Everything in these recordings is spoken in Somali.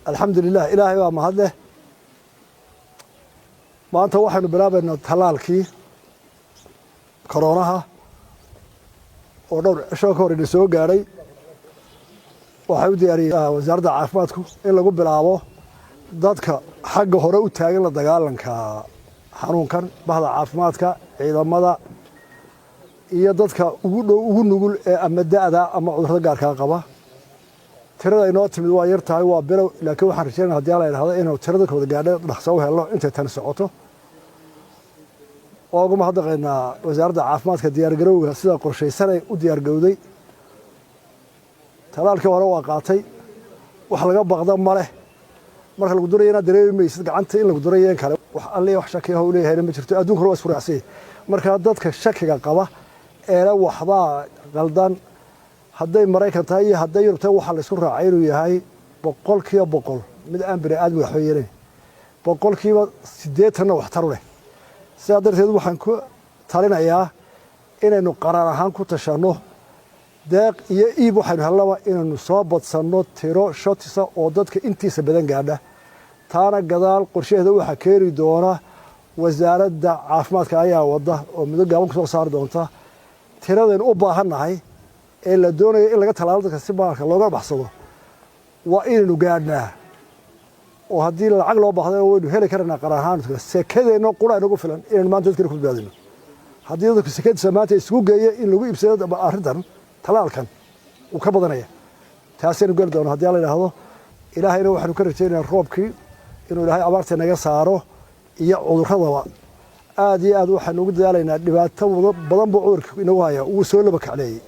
الحمد لله إلهي ومهده ما أنت واحد بلابنا تلالكي كورونها ودور شكر النسوء قاري وحيودي أري وزارة عافماتكم إلا قبل العبو ضدك حق هروب تاجر للدجالن كحنون كان بعض عافماتك إذا ماذا يضدك ونقول أما الدعاء أما عذر جار كقبة ترى إنه تمد واير تاي وابرو لكن وحرشين هدي على هذا إنه ترى ذاك الجار نحسوه هلا أنت تنسعته وأقوم هذا إن وزارة عافماتك ديار جرو سيدا قرشي سنة وديار جودي تلالك ورا قاطي وحلقة بغضاء ماله marka lagu durayna dareemaysid gacanta in lagu durayeen kale wax alle wax shakiyo uu leeyahay ma jirto adduunka waa isfuraacsan marka dadka shakiga qaba ee waxba qaldan haday Mareykan tahay iyo haday Yurub tahay waxa la isku raacay inuu yahay 100% mid aan bari aad wax yeelay 80% wax tar leh sidaa darteed waxaan ku talinayaa inaynu qarar ahaan ku tashano deeq iyo iib waxaynu helnaba inaynu soo badsano tiro shotisa oo dadka intiisa badan gaadha taana gadaal qorsheeda waxa keeri doona wasaaradda caafimaadka ayaa wada oo muddo gaaban soo saar doonta tiradan u baahanahay ee la doonayo in laga talaalo dadka si baarka looga baxsado waa inaynu gaadhnaa oo haddii lacag loo baahdo waynu heli karnaa qarar ahaan seekadeena qura inagu filan inaynu maanta dadka ku badbaadino haddii dadku seekada maanta isugu geeyo in lagu iibsado arrintan talaalkan uu ka badanaya taasina gal doona haddii la yiraahdo ilaahayna waxaanu ka rajaynayaa roobkii inuu ilaahay abaarta naga saaro iyo cudurradaba aad iyo aad waxaanu ugu dadaalaynaa dhibaato badan buu cudurka inagu haya uu soo laba kacleeyay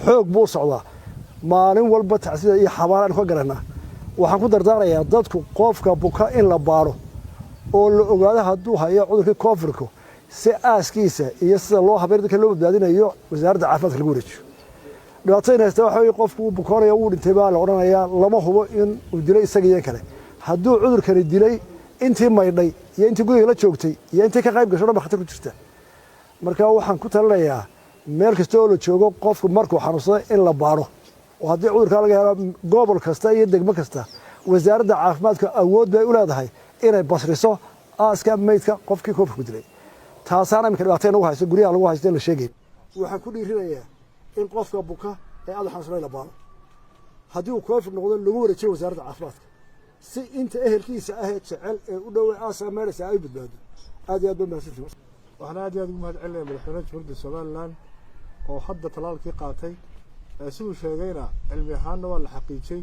xoog buu socdaa maalin walba tacsida iyo xabaaran ka garanaa waxaan ku dardaarayaa dadku qofka buka in la baaro oo la ogaado hadduu hayo cudurka koofirku si aaskiisa iyo sida loo habeer dadka loo badbaadinayo wasaaradda caafimaadka lagu wareejiyo dhibaatooyin haysta waxa weeye qofku uu bukoonaya uu dhintay baa la oranayaa lama hubo in uu dilay isaga iyo kale hadduu cudurkani dilay intii maydhay iyo intii guriga la joogtay iyo intii ka qayb gasho dhan khatar ku jirta marka waxaan ku talinayaa meel kasta oo la joogo qofku markuu xanuunsado in la baaro oo haddii cudurka laga helo gobol kasta iyo degmo kasta wasaaradda caafimaadka awood bay u leedahay inay basriso aaska meydka qofkii koofku dilay taasaana imika dhibaato inagu hayso guryaha lagu haysto la sheegay waxaan ku dhiirinayaa in qofka buka ee aad xanuunsan la baaro haddii uu koofid noqdo lagu wareejiyo wasaaradda caafimaadka si inta ehelkiisa ah jecel ee u dhow aasa meelsa ay badbaado aad iyo aad baan mahadsantahay waxaan aad iyo aad ugu mahadcelinayaa madaxweynaha jamhuuriyadda Soomaaliland oo hadda talaalkii qaatay sidoo sheegayna cilmi ahaanna waa la xaqiijiyay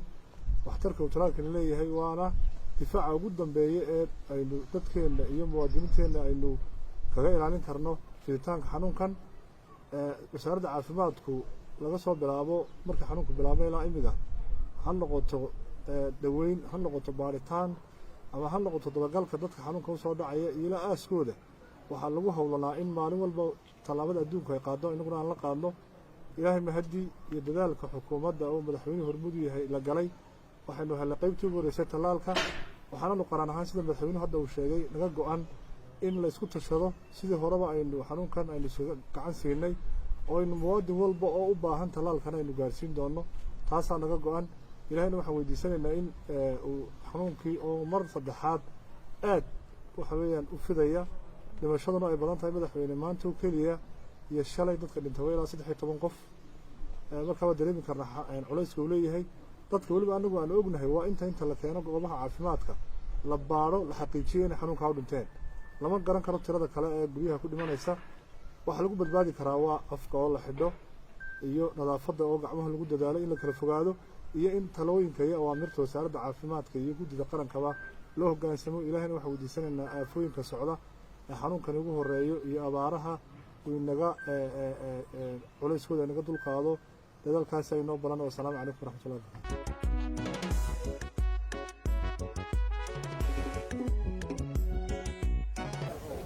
waxtarka uu talaalkan leeyahay waana difaaca ugu dambeeya ee aynu dadkeena iyo muwaadiniinteena aynu kaga ilaalin karno fiditaanka xanuunkan wasaaradda caafimaadku laga soo bilaabo markii xanuunku bilaabay ilaa imiga ha noqoto daweyn ha noqoto baaritaan ama ha noqoto dabagalka dadka xanuunka u soo dhacaya iyo aaskooda waxaa lagu howlanaa in maalin walba talaabada adduunka ay qaado inaguna aan la qaadno ilaahay mahadi iyo dadaalka xukuumadda oo madaxweynuhu hormuud yahay la galay waxaynu helnay qaybtii ugu horeysay talaalka waxaananu qaran ahaan sida madaxweynuhu hadda uu sheegay naga go-an in la isku tashado sidii horeba aynu xanuunkan aynu gacan siinay oo aynu muwaadin walba oo u baahan talaalkan aynu gaarsiin doono taasaa naga go-an ilaahayna waxaan weydiisanaynaa in uu xanuunkii oo mar saddexaad aad waxa weeyaan u fidaya dhimashaduna ay badan tahay madaxweyne maanta oo keliya iyo shalay dadka dhintay ilaa 13 qof marka waa dareemi karnaa culayska uu leeyahay dadka waliba anagu aan ognahay waa inta la keeno goobaha caafimaadka la baaro la xaqiijiyo in xanuunka u dhinteen lama garan karo tirada kale ee guryaha ku dhimanaysa waxa lagu badbaadi karaa waa afka oo la xidho iyo nadaafadda oo gacmaha lagu dadaalo in la kala fogaado iyo in talooyinka iyo awaamirta wasaaradda caafimaadka iyo guddida qarankaba loo hoggaansamo ilaahayna waxa weydiisanaynaa aafooyinka socda ee xanuunkan ugu horeeyo iyo abaaraha uu naga culayskooda naga dulqaado dadaalkaas ay noo balan. Wassalaamu calaykum waraxmatullahi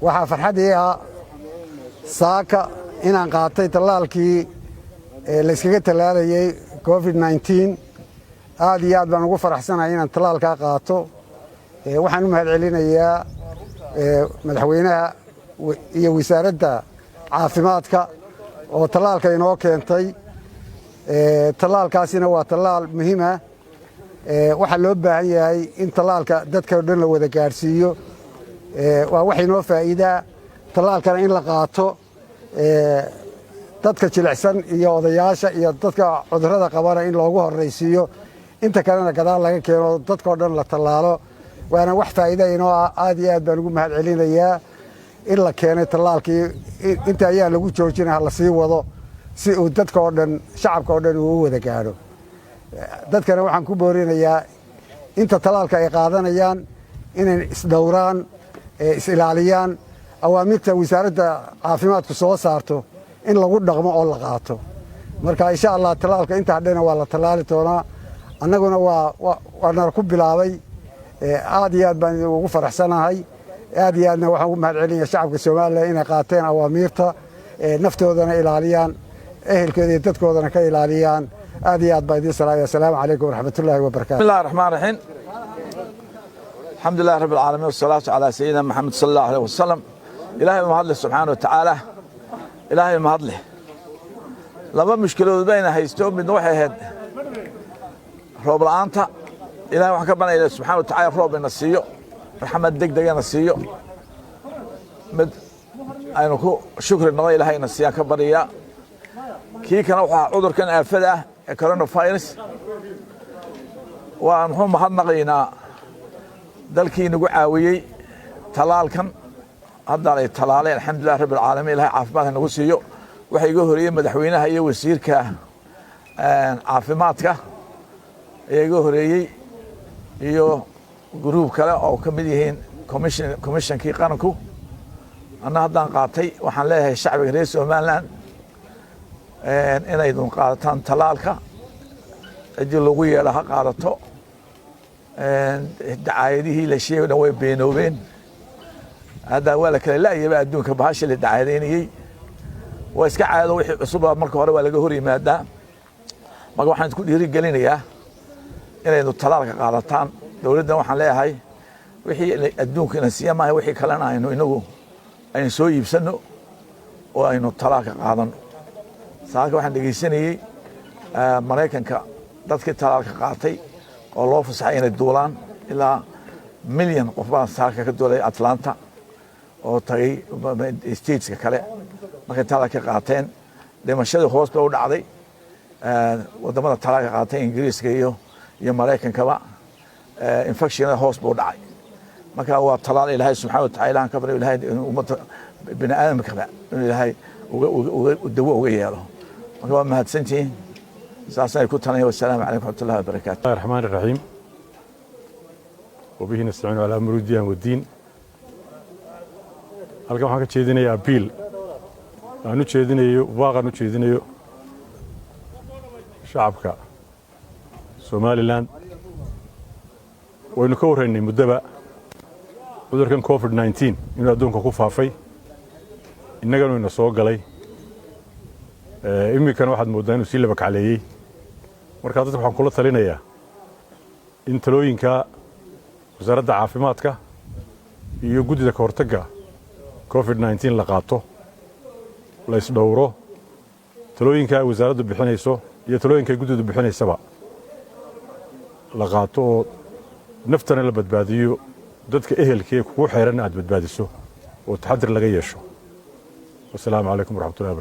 waxaa farxadii saaka inaan qaatay talaalkii la iskaga talaalayay COVID-19 aad iyo aad baan ugu faraxsanahay inaan talaalka qaato waxaan u mahadcelinayaa madaxweynaha iyo wasaaradda caafimaadka oo talaalka inoo keentay talaalkaasina waa talaal muhiim ah waxaa loo baahan yahay in tallaalka dadka oo dhan la wada gaadhsiiyo waa wax inoo faa'iidaa tallaalkana in la qaato dadka jilicsan iyo odayaasha iyo dadka cudurrada qabana in loogu horraysiiyo inta kalena gadaal laga keeno dadka oo dhan la tallaalo waana wax faa'iida inoo ah aad iyo aad baan ugu mahad celinayaa in la keenay tallaalkii inta ayaa lagu joojinaha la sii wado si uu dadka oo dhan shacabka oo dhan uu u wada gaadho dadkana waxaan ku boorinayaa inta tallaalka ay qaadanayaan inay isdhowraan is-ilaaliyaan awaamirta wasaaradda caafimaadku soo saarto in lagu dhaqmo oo la qaato marka insha allah tallaalka inta hadhayna waa la tallaali doonaa annaguna waa nala ku bilaabay aad iyo aad baan ugu faraxsanahay aad iyo aadna waxaan ugu mahad celinaya shacabka Soomaaliya inay qaateen awaamiirta naftoodana ilaaliyaan ehelkooda iyo dadkoodana ka ilaaliyaan aad iyo aad baan idin salaamay assalaamu calaykum waraxmatullaahi wabarakaatuh bismillaahi raxmaani raxiim alxamdulilaahi rabbil caalamiin wassalaatu calaa sayyidina maxamed sallallahu alayhi wasallam ilaahay ma hadle subxaanahu wa tacaala ilaahay ma hadle laba mushkiladood bayna haysto midna waxay ahayd roob la'aanta ilaahay waxaan ka baryayaa subxaanahu wa tacaala roob ina siiyo raxmad degdegana siiyo mid aynu ku shukri noqo ilaahayna siiyaan ka baryayaa kii kana waxaa cudurkan aafada ah ee coronavirus waa muxuu mahadnaqaynaa dalkii nagu caawiyey talaalkan hadda ay talaaleen alxamdulillahi rabbil caalamiin ilaahay caafimaadka nagu siiyo waxa iga horeeyay madaxweynaha iyo wasiirka caafimaadka ayaa iga horeeyey iyo gruub kale oo ka mid yihiin commissionkii qaranku anna haddaan qaatay waxaan leeyahay shacbiga reer Somaliland inaydun qaadataan talaalka cidii lagu yeedha ha qaadato dacaayadihii la sheegayna way beenoobeen hadda waa la kala la'yaba adduunka bahasha la dacaadaynayey waa iska caado wixii cusub marka hore waa laga hor yimaadaa marka waxaan isku dhiirigelinayaa inaynu talaalka qaadataan dowladdan waxaan leeyahay wixii adduunkana siiya maaha wixii kalena aynu soo iibsanno oo aynu talaalka qaadano saaka waxaan dhegaysanayey maraykanka dadkii talaalka qaatay oo loo fasaxay inay duulaan ilaa milyan qof baa saaka ka duulay Atlanta oo tagay stateska kale markay talaalka qaateen dhimashadii hoos bay u dhacday wadamada talaalka qaatay Ingiriiska iyo maraykankaba infection hoos buu dhacay marka waa talaal ilaahay subxaanahu wa tacaala aan ka baryo ilaahay ummadda bini aadamka ilaahay uga dawo uga yeelo marka waa mahadsantihiin saasay ku talanay wassalaamu calaykum waraxmatullaahi wabarakaatuh bismillaahi raxmaani raxiim wabihi nastaciinu calaa umuuri diin waddiin halkan waxaan ka jeedinayaa abiil aan u jeedinayo waaqan u jeedinayo shacabka Somaliland waynu ka warraynay muddaba cudurkan COVID-19 inuu adduunka ku faafay innagana ina soo galay iminkana waxaad mooddaa inuu sii laba kacleeyey markaa dadka waxaan kula talinayaa in talooyinka wasaaradda caafimaadka iyo guddida ka hortagga COVID-19 la qaato la isdhowro talooyinka wasaaraddu bixinayso iyo talooyinka guddidu bixinaysaba la qaato oo naftana la badbaadiyo dadka ehelkee kugu xeeran aad badbaadiso oo taxadir laga yeesho wassalaamu calaykum waraxmatullahi wabarakatuh